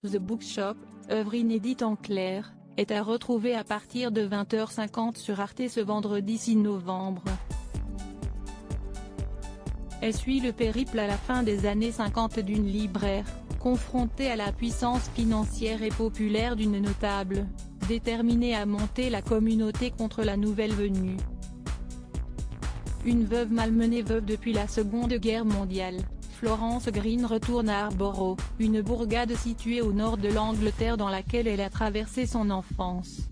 The Bookshop, œuvre inédite en clair, est à retrouver à partir de 20h50 sur Arte ce vendredi 6 novembre. Elle suit le périple à la fin des années 50 d'une libraire, confrontée à la puissance financière et populaire d'une notable, déterminée à monter la communauté contre la nouvelle venue. Une veuve malmenée depuis la Seconde Guerre mondiale, Florence Green retourne à Harborough, une bourgade située au nord de l'Angleterre dans laquelle elle a traversé son enfance.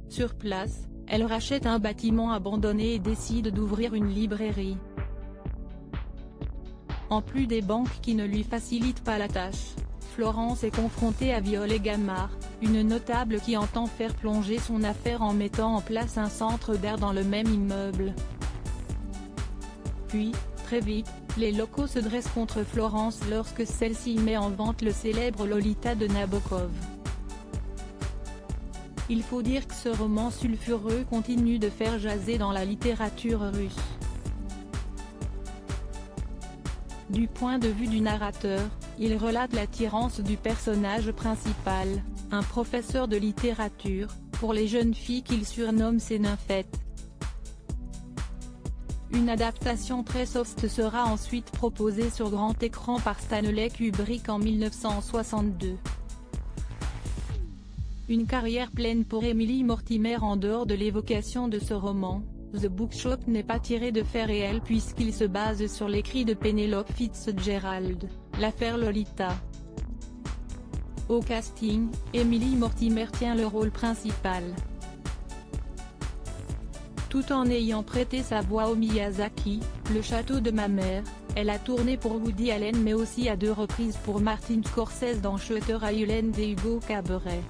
Sur place, elle rachète un bâtiment abandonné et décide d'ouvrir une librairie. En plus des banques qui ne lui facilitent pas la tâche, Florence est confrontée à Violet Gammard, une notable qui entend faire plonger son affaire en mettant en place un centre d'art dans le même immeuble. Puis, très vite, les locaux se dressent contre Florence lorsque celle-ci met en vente le célèbre Lolita de Nabokov. Il faut dire que ce roman sulfureux continue de faire jaser dans la littérature russe. Du point de vue du narrateur, il relate l'attirance du personnage principal, un professeur de littérature, pour les jeunes filles qu'il surnomme ses nymphètes. Une adaptation très soft sera ensuite proposée sur grand écran par Stanley Kubrick en 1962. Une carrière pleine pour Emily Mortimer. En dehors de l'évocation de ce roman, The Bookshop n'est pas tiré de faits réels puisqu'il se base sur l'écrit de Penelope Fitzgerald, l'affaire Lolita. Au casting, Emily Mortimer tient le rôle principal. Tout en ayant prêté sa voix au Miyazaki, Le château de ma mère, elle a tourné pour Woody Allen mais aussi à 2 reprises pour Martin Scorsese dans Shutter Island et Hugo Cabret.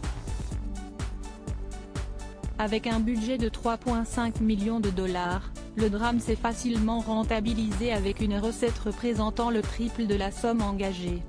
Avec un budget de 3,5 millions de dollars, le drame s'est facilement rentabilisé avec une recette représentant le triple de la somme engagée.